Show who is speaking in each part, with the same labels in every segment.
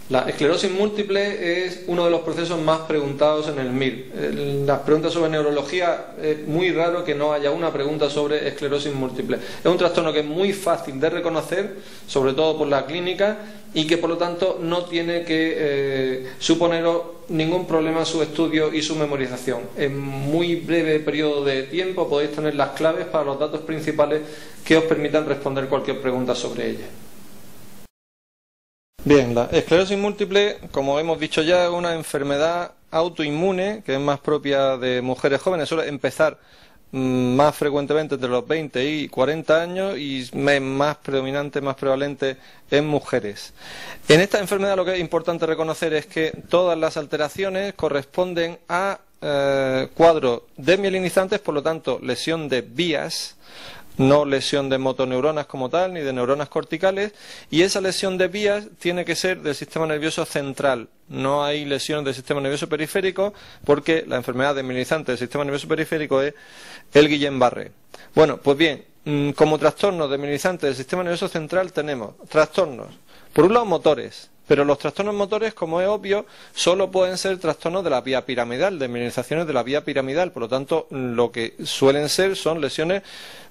Speaker 1: La esclerosis múltiple es uno de los procesos más preguntados en el MIR. En las preguntas sobre neurología es muy raro que no haya una pregunta sobre esclerosis múltiple. Es un trastorno que es muy fácil de reconocer, sobre todo por la clínica, y que por lo tanto no tiene que suponer ningún problema su estudio y su memorización. En muy breve periodo de tiempo podéis tener las claves para los datos principales que os permitan responder cualquier pregunta sobre ella. Bien, la esclerosis múltiple, como hemos dicho ya, es una enfermedad autoinmune que es más propia de mujeres jóvenes, suele empezar más frecuentemente entre los 20 y 40 años y más predominante, más prevalente en mujeres. En esta enfermedad lo que es importante reconocer es que todas las alteraciones corresponden a cuadros desmielinizantes, por lo tanto lesión de vías, no lesión de motoneuronas como tal, ni de neuronas corticales, y esa lesión de vías tiene que ser del sistema nervioso central. No hay lesiones del sistema nervioso periférico, porque la enfermedad desmielinizante del sistema nervioso periférico es el Guillain-Barré. Bueno, pues bien, como trastornos desmielinizantes del sistema nervioso central tenemos trastornos, por un lado motores, pero los trastornos motores, como es obvio, solo pueden ser trastornos de la vía piramidal, desmielinizaciones de la vía piramidal. Por lo tanto, lo que suelen ser son lesiones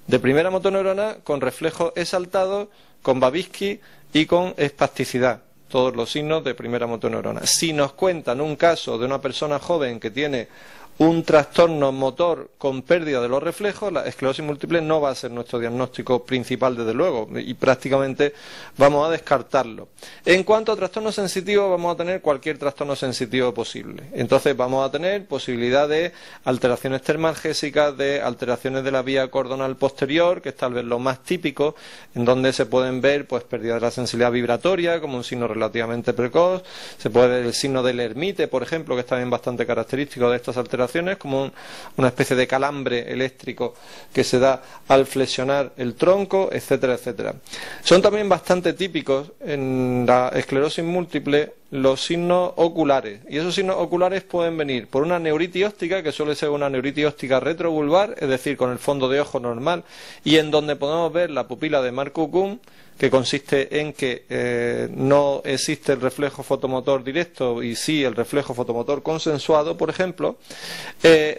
Speaker 1: de primera motoneurona con reflejo exaltado, con Babinski y con espasticidad. Todos los signos de primera motoneurona. Si nos cuentan un caso de una persona joven que tiene un trastorno motor con pérdida de los reflejos, la esclerosis múltiple no va a ser nuestro diagnóstico principal, desde luego, y prácticamente vamos a descartarlo. En cuanto a trastorno sensitivo, vamos a tener cualquier trastorno sensitivo posible. Entonces vamos a tener posibilidad de alteraciones termalgésicas, de alteraciones de la vía cordonal posterior, que es tal vez lo más típico, en donde se pueden ver pues pérdida de la sensibilidad vibratoria como un signo relativamente precoz, se puede ver el signo del Hermite, por ejemplo, que es también bastante característico de estas alteraciones, como una especie de calambre eléctrico que se da al flexionar el tronco, etcétera, etcétera. Son también bastante típicos en la esclerosis múltiple los signos oculares, y esos signos oculares pueden venir por una neuritis óptica, que suele ser una neuritis óptica retrovulvar, es decir, con el fondo de ojo normal, y en donde podemos ver la pupila de Mark-Cocoon, que consiste en que no existe el reflejo fotomotor directo y sí el reflejo fotomotor consensuado, por ejemplo.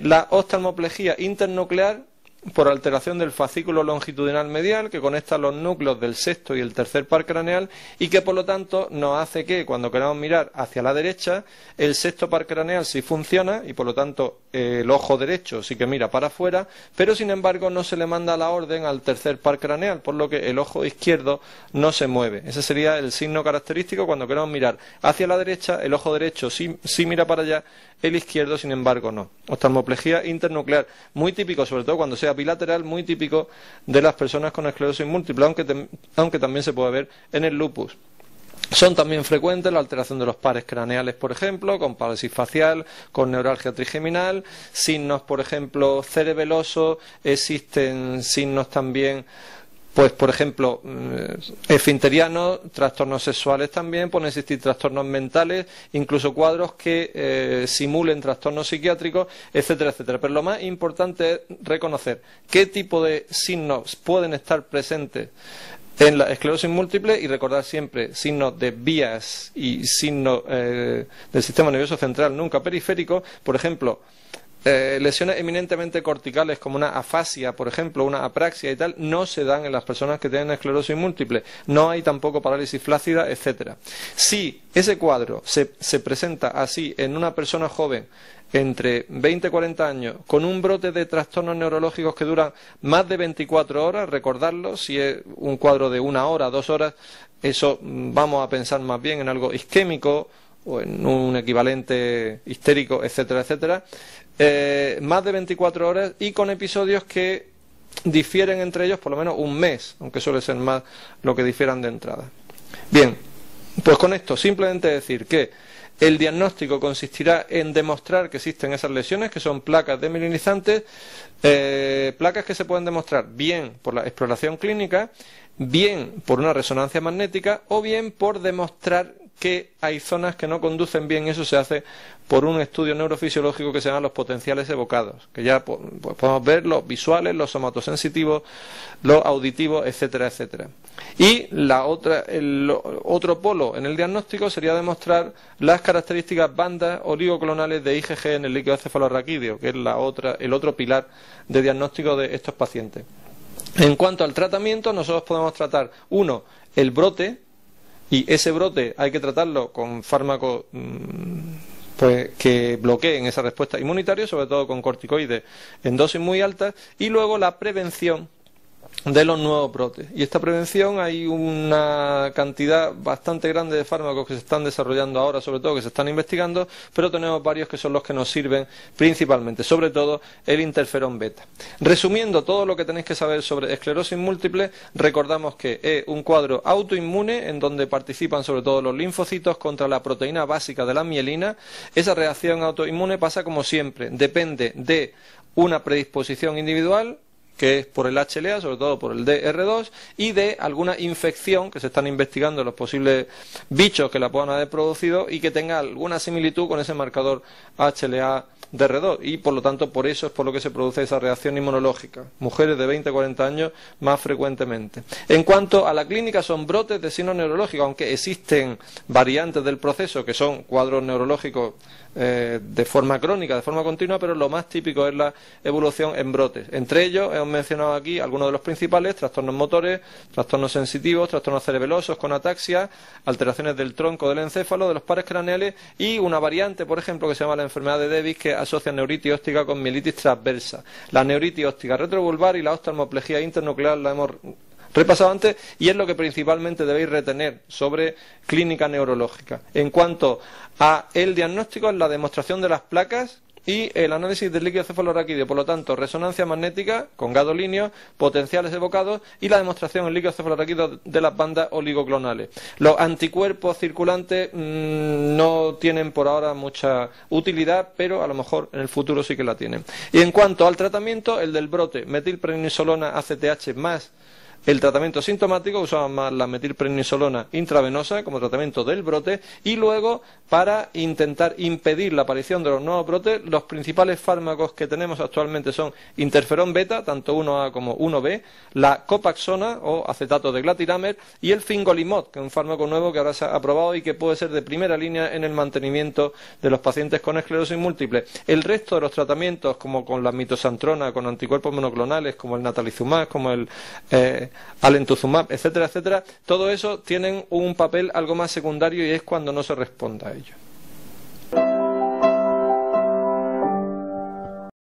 Speaker 1: La oftalmoplegia internuclear, por alteración del fascículo longitudinal medial que conecta los núcleos del sexto y el tercer par craneal, y que por lo tanto nos hace que cuando queramos mirar hacia la derecha el sexto par craneal sí funciona y por lo tanto el ojo derecho sí que mira para afuera, pero sin embargo no se le manda la orden al tercer par craneal, por lo que el ojo izquierdo no se mueve. Ese sería el signo característico cuando queramos mirar hacia la derecha, el ojo derecho sí mira para allá, el izquierdo sin embargo no. Oftalmoplegia internuclear, muy típico, sobre todo cuando sea bilateral, muy típico de las personas con esclerosis múltiple, aunque también se puede ver en el lupus. Son también frecuentes la alteración de los pares craneales, por ejemplo, con parálisis facial, con neuralgia trigeminal, signos, por ejemplo, cerebelosos, existen signos también, pues por ejemplo, esfinterianos, trastornos sexuales también, pueden existir trastornos mentales, incluso cuadros que simulen trastornos psiquiátricos, etcétera, etcétera. Pero lo más importante es reconocer qué tipo de signos pueden estar presentes en la esclerosis múltiple y recordar siempre signos de vías y signos del sistema nervioso central, nunca periférico. Por ejemplo, lesiones eminentemente corticales como una afasia, por ejemplo, una apraxia y tal, no se dan en las personas que tienen esclerosis múltiple. No hay tampoco parálisis flácida, etcétera. Si ese cuadro se presenta así en una persona joven entre 20 y 40 años con un brote de trastornos neurológicos que duran más de 24 horas, recordarlo, si es un cuadro de 1 hora, 2 horas, eso vamos a pensar más bien en algo isquémico o en un equivalente histérico, etcétera, etcétera. Más de 24 horas y con episodios que difieren entre ellos por lo menos un mes, aunque suele ser más lo que difieran de entrada. Bien, pues con esto simplemente decir que el diagnóstico consistirá en demostrar que existen esas lesiones, que son placas desmielinizantes, placas que se pueden demostrar bien por la exploración clínica, bien por una resonancia magnética o bien por demostrar que hay zonas que no conducen bien. Eso se hace por un estudio neurofisiológico que se llama los potenciales evocados, que ya pues podemos ver los visuales, los somatosensitivos, los auditivos, etcétera, etcétera. Y el otro polo en el diagnóstico sería demostrar las características bandas oligoclonales de IgG en el líquido cefalorraquídeo, que es el otro pilar de diagnóstico de estos pacientes. En cuanto al tratamiento, nosotros podemos tratar, uno, el brote, y ese brote hay que tratarlo con fármacos pues que bloqueen esa respuesta inmunitaria, sobre todo con corticoides en dosis muy altas, y luego la prevención de los nuevos brotes. Y esta prevención, hay una cantidad bastante grande de fármacos que se están desarrollando ahora, sobre todo que se están investigando, pero tenemos varios que son los que nos sirven principalmente, sobre todo el interferón beta. Resumiendo todo lo que tenéis que saber sobre esclerosis múltiple, recordamos que es un cuadro autoinmune en donde participan sobre todo los linfocitos contra la proteína básica de la mielina. Esa reacción autoinmune pasa como siempre, depende de una predisposición individual, que es por el HLA, sobre todo por el DR2, y de alguna infección que se están investigando los posibles bichos que la puedan haber producido y que tenga alguna similitud con ese marcador HLA-DR2, y por lo tanto por eso es por lo que se produce esa reacción inmunológica. Mujeres de 20 a 40 años más frecuentemente. En cuanto a la clínica, son brotes de signos neurológicos, aunque existen variantes del proceso que son cuadros neurológicos de forma crónica, de forma continua, pero lo más típico es la evolución en brotes. Entre ellos hemos mencionado aquí algunos de los principales: trastornos motores, trastornos sensitivos, trastornos cerebelosos con ataxia, alteraciones del tronco del encéfalo, de los pares craneales, y una variante, por ejemplo, que se llama la enfermedad de Davis, que asocia neuritis óptica con mielitis transversa. La neuritis óptica retrovulvar y la oftalmoplejía internuclear la hemos repasado antes, y es lo que principalmente debéis retener sobre clínica neurológica. En cuanto a el diagnóstico, es la demostración de las placas y el análisis del líquido cefalorraquídeo, por lo tanto, resonancia magnética con gadolinios, potenciales evocados, y la demostración en líquido cefalorraquídeo de las bandas oligoclonales. Los anticuerpos circulantes no tienen por ahora mucha utilidad, pero a lo mejor en el futuro sí que la tienen. Y en cuanto al tratamiento, el del brote, metilprednisolona ACTH más el tratamiento sintomático, usamos más la metilprednisolona intravenosa como tratamiento del brote, y luego, para intentar impedir la aparición de los nuevos brotes, los principales fármacos que tenemos actualmente son interferón beta, tanto 1A como 1B, la copaxona o acetato de glatiramer, y el fingolimod, que es un fármaco nuevo que ahora se ha aprobado y que puede ser de primera línea en el mantenimiento de los pacientes con esclerosis múltiple. El resto de los tratamientos, como con la mitosantrona, con anticuerpos monoclonales, como el natalizumab, como el alentuzumab, etcétera, etcétera, todo eso tienen un papel algo más secundario, y es cuando no se responda a ello.